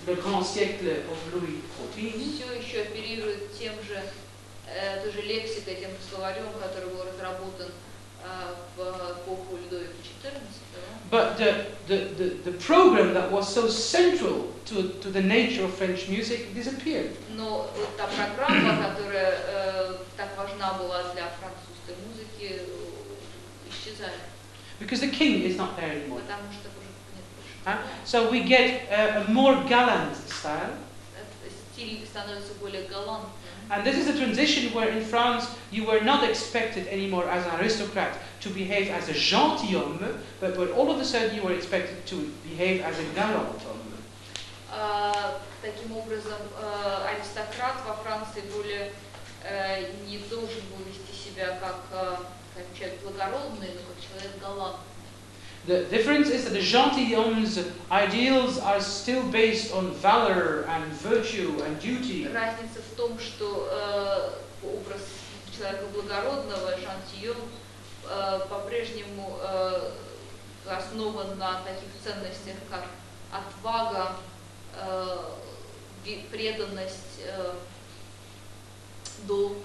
le grand siècle of Louis XIV. Все еще оперирует тем же, той же лексикой, тем же словарем, который был разработан в эпоху Людовика XIV. But the program that was so central to the nature of French music disappeared. Но та программа, которая так важна была для французской музыки, исчезает. Because the king is not there anymore. Потому что уже нет больше. So we get a more gallant style. Стиль становится более галантным. And this is a transition where in France you were not expected anymore as an aristocrat to behave as a gentilhomme, but where all of a sudden you were expected to behave as a galant homme. Таким образом, аристократ во Франции более не должен был вести себя как человек благородный, но как человек галантный. The difference is that the gentilhomme's ideals are still based on valor and virtue and duty. Разница в том, что образ человека благородного, жантильон, по-прежнему основан на таких ценностях, как отвага, преданность, долг.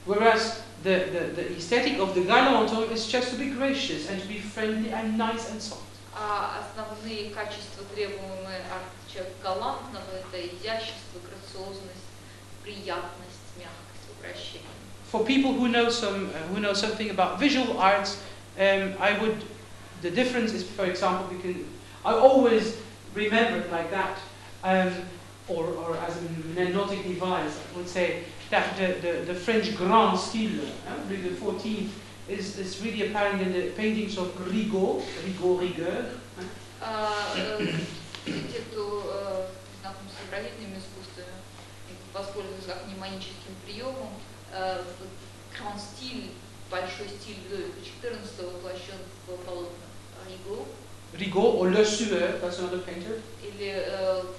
Whereas the aesthetic of the galant homme is just to be gracious and to be friendly and nice and soft. А основные качества, требуемые от человека галантного, это изящество, грациозность, приятность, мягкость в обращении. For people who know something about visual arts, the difference is, for example, I always remember it like that, or as a mnemonic device, I would say that the French grand style, Louis XIV, is really apparent in the paintings of Rigaud, Rigueur. Те, кто знаком с изобразительными искусствами, воспользуются как мнемоническим приемом, grand стиль, большой стиль Людовика XIV воплощен в полотнах Rigaud. Rigaud or Le Sueur, that's another painter. Или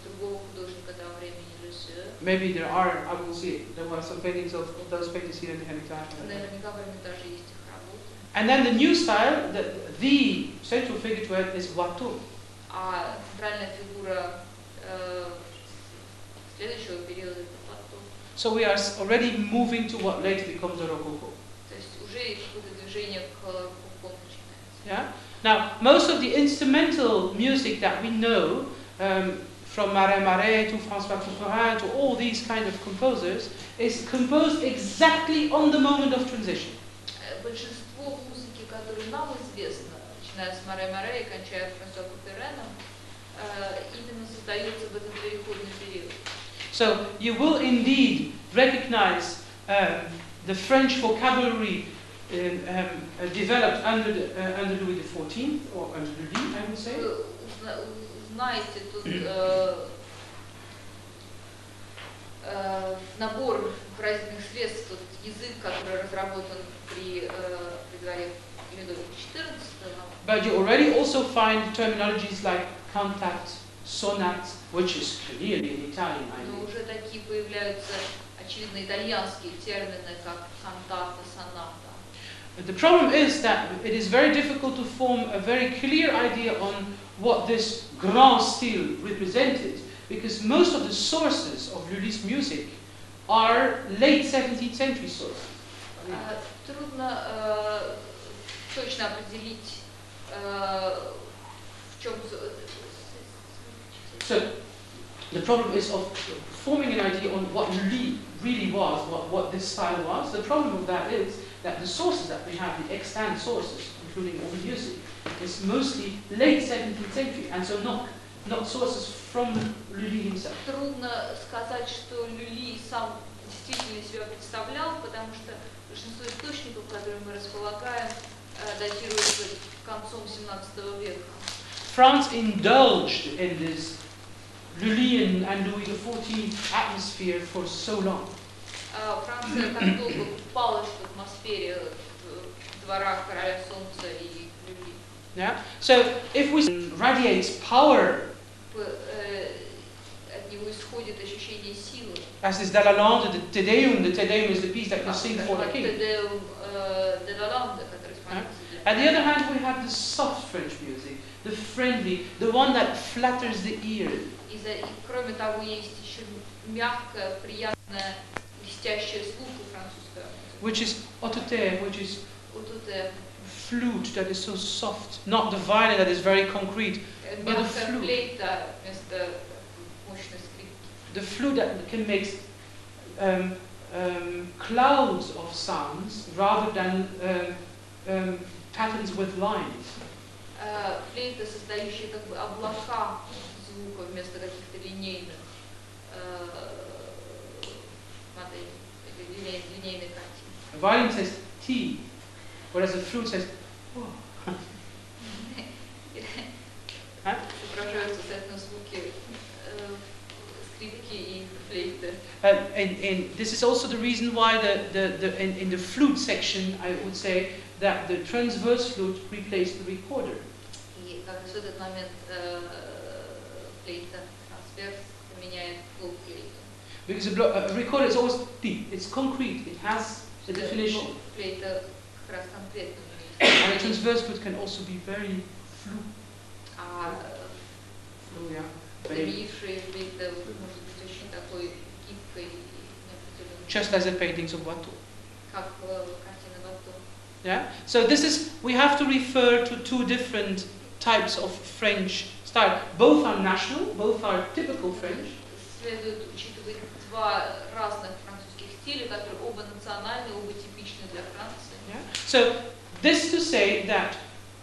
другого художника того времени, Le Sueur. Maybe there are, I will see, there were some paintings of those painters here in the Hermitage. Наверняка в Эрмитаже есть их работы. And then the new style, the central figure to it is Watteau. А центральная фигура следующего периода это Watteau. So we are already moving to what later becomes the Rococo. То есть уже какое-то движение к рококо начинается. Yeah. Now, most of the instrumental music that we know, from Marais Marais to François Couperin to all these kind of composers, is composed exactly on the moment of transition. Большинство музыки, которое нам известно, начиная с Маrais Маrais и кончая Франсуа Купереном, именно создается в этот переходный период. So you will indeed recognize the French vocabulary developed under Louis XIV, or under Louis, I would say. Узнаете тут набор выразительных средств, тот язык, который разработан при дворе Людовика XIV. But you already also find terminologies like cantat, sonat, which is clearly in Italian. Но уже такие появляются очевидно итальянские термины, как кантата, соната. The problem is that it is very difficult to form a very clear idea on what this grand style represented, because most of the sources of Lully's music are late 17th century sources. Трудно точно определить, в чем. So the problem is of forming an idea on what Lully really was, what this style was. The problem with that is that the sources that we have, the extant sources, including all the music, is mostly late 17th century, and so not sources from Lully himself. Трудно сказать, что Лully сам действительно себя представлял, потому что большинство источников, которые мы располагаем, датируются концом 17 века. France indulged in this Lullian and Louis XIV atmosphere for so long. Франция так долго купалась в атмосфере двора короля солнца и Лully. Yeah. So if we radiates power, от него исходит ощущение силы. as is De La Lande, the Te Deum is the piece that you sing for the king. Te Deum de la Lande, который исполняется. On the other hand, we have the soft French music, the friendly, the one that flatters the ear. И И кроме того, есть еще мягкая, приятная, блестящая слух у французского. Which is autoté, which is Autoté. flute that is so soft, not the violin that is very concrete, but the Мягкая flute. флейта вместо мощной скрипки. The flute that can make clouds of sounds rather than patterns with lines. Флейта, создающая как бы облака звука вместо каких-то линейных моделей, линейной картины. A violin says T, whereas a flute says oh. Изображаются, соответственно, звуки скрипки и флейты. And this is also the reason why in the flute section, I would say that the transverse flute replaced the recorder. И как раз в этот момент флейта трансверс заменяет полуфлейту. Because a recorder is always deep, it's concrete, it has a definition. Флейта как раз конкретно. And a transverse flute can also be very flu. Yeah. Заменившая флейта может быть очень такой гибкой и неопределенной. Just as the paintings of Watteau. Как картина Watteau. Yeah. So this is, we have to refer to two different types of French style. Both are national, both are typical French. Следует учитывать два разных французских стиля, которые оба национальны, оба типичны для Франции. Yeah. So this to say that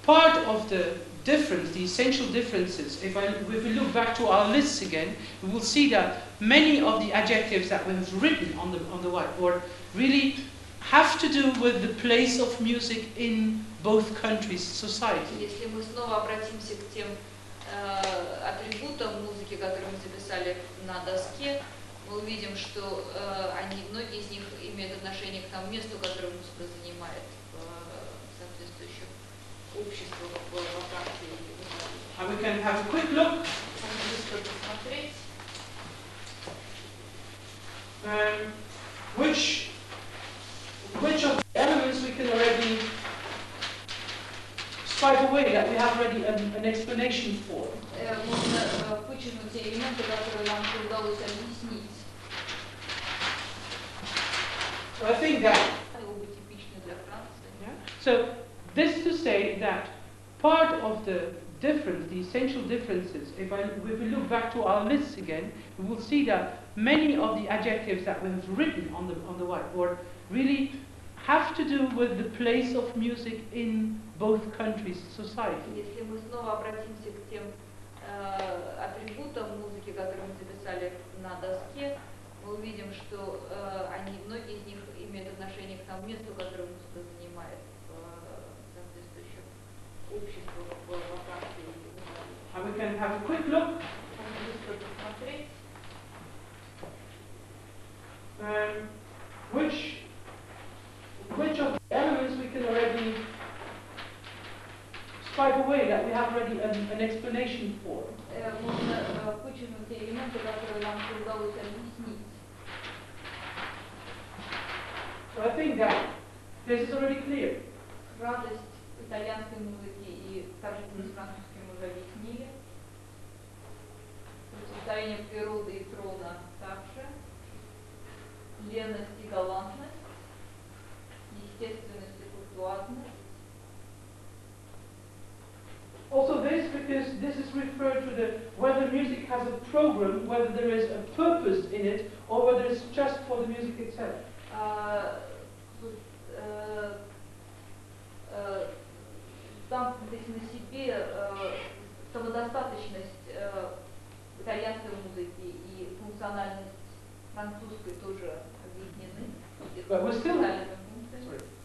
part of the difference, the essential differences, if we look back to our lists again, we will see that many of the adjectives that we have written on the whiteboard really have to do with the place of music in both countries' society. Если мы снова обратимся к тем атрибутам музыки, которые мы записали на доске, мы увидим, что многие из них имеют отношение к тому месту, которое музыка занимает в соответствующих обществах во Франции. And we can have a quick look. Which of the elements we can already stripe away that we have already an explanation for. Можно вычеркнуть те элементы, которые нам удалось объяснить. So I think that. Типичны для Франции. Yeah. So this to say that part of the difference, the essential differences, if we look back to our lists again, we will see that many of the adjectives that we have written on the whiteboard really have to do with the place of music in both countries' society. Если мы снова обратимся к тем атрибутам музыки, которые мы записали на доске, мы увидим, что многие из них имеют отношение к тому месту, которое музыка занимает в соответствующих обществах во Франции. And we can have a quick look. Можно быстро посмотреть. Which of the elements we can already stripe away that we have already an explanation for. Можно вычеркнуть те элементы, которые нам удалось объяснить. So I think that this is already clear. Радость итальянской музыки и торжественность французской мы уже объяснили. Состояние природы и трона также. Леность и галантность. Естественность и куртуазность. Also this, because this is referred to whether music has a program, whether there is a purpose in it, or whether it's just for the music itself. Замкнутость на себе, самодостаточность итальянской музыки и функциональность французской тоже объединены. But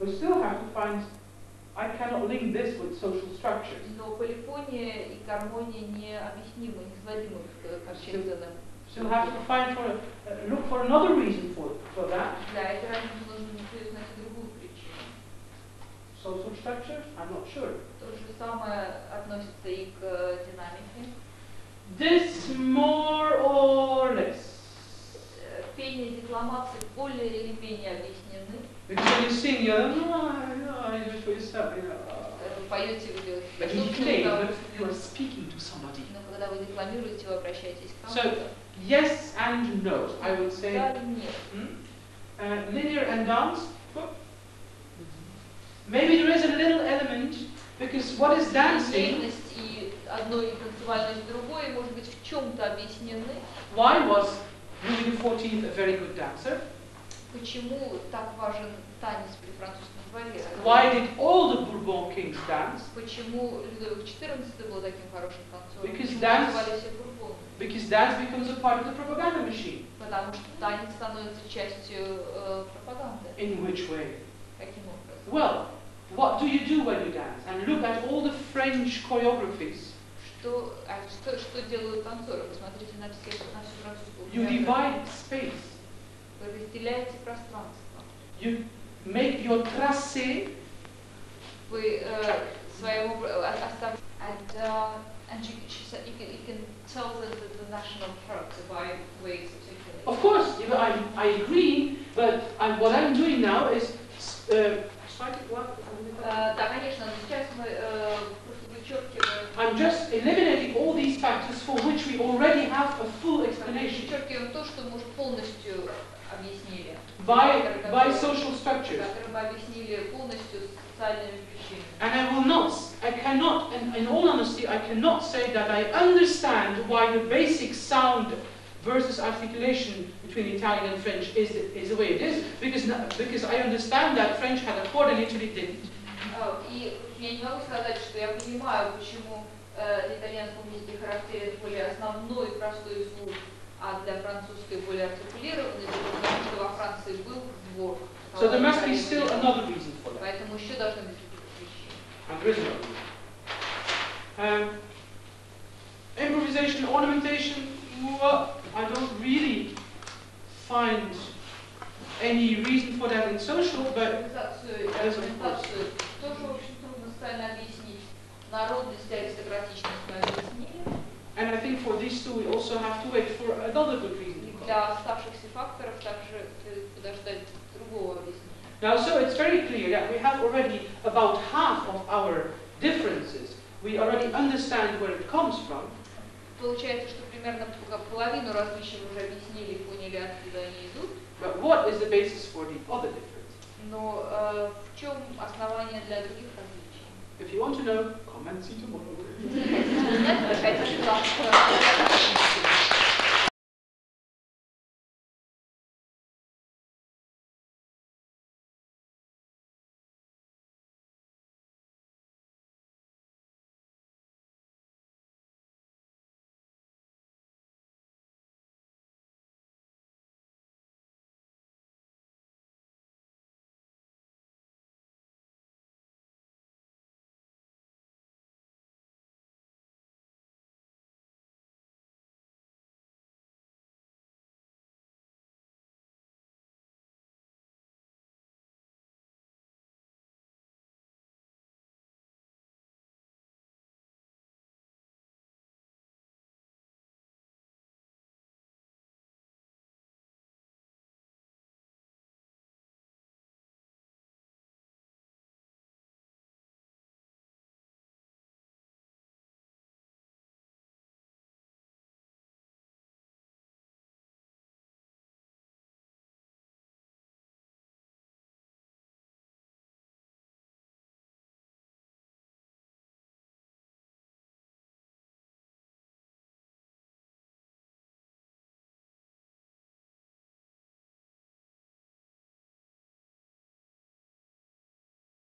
we still have to find. I cannot link this with social structures. Но полифония и гармония не объяснимы, не сводимы к общественным. Still have to look for another reason for that. Для этой разницы нужно найти другую причину. Social structures? I'm not sure. То же самое относится и к динамике. This more or less. Пение и декламации более или менее объяснены. Because when you sing, you do it for yourself, Поете, вы делаете. But you play, but you are speaking to somebody. Но когда вы декламируете, вы обращаетесь к So, кому-то. yes and no, I would say. Да или нет? Linear and dance. Maybe there is a little element, because what is dancing? Линейность и одной и танцевальность другой, может быть, в чем-то объяснены. Why was Louis XIV a very good dancer? Почему так важен танец при французском дворе? Why did all the Bourbon kings dance? Почему Людовик XIV был таким хорошим танцором? Because Почему dance- называли себя Бурбоном? Because dance becomes a part of the propaganda machine. Потому что танец становится частью пропаганды. In which way? Каким образом? Well, what do you do when you dance? And look at all the French choreographies. Что делают танцоры? Посмотрите на всю французскую You хореографию. divide space. Вы разделяете пространство. You make your tracé. Вы своему оставляете. And she said you can tell the national character by ways of circulating. Of course, I agree, but what I'm doing now is Да, конечно, но сейчас мы просто вычеркиваем. I'm just eliminating all these factors for which we already have a full explanation Вычеркиваем то, что мы уже полностью объяснили. by social structures. Которые мы объяснили полностью социальными причинами. And I cannot, and in all honesty, I cannot say that I understand why the basic sound versus articulation between Italian and French is the way it is, because I understand that French had a chord and Italy didn't. И я не могу сказать, что я понимаю, почему для итальянского языка характерен более основной простой звук, а для французской более артикулированный звук, потому что во Франции был двор. So there must be still another reason for that. Поэтому еще должны быть причины. And there is another reason. Improvisation, ornamentation, well, I don't really find any reason for that in social, but Импровизацию и аргументацию тоже очень трудно социально объяснить. Народность и аристократичность мы объяснили. and I think for these two we also have to wait for another good reason. И для оставшихся факторов также следует подождать другого объяснения. Now, so it's very clear that we have already about half of our differences. We already understand where it comes from. Получается, что примерно половину различий вы уже объяснили и поняли, откуда они идут. But what is the basis for the other difference? Но в чем основание для других различий? If you want to know, come and see tomorrow. Нет, хотите, что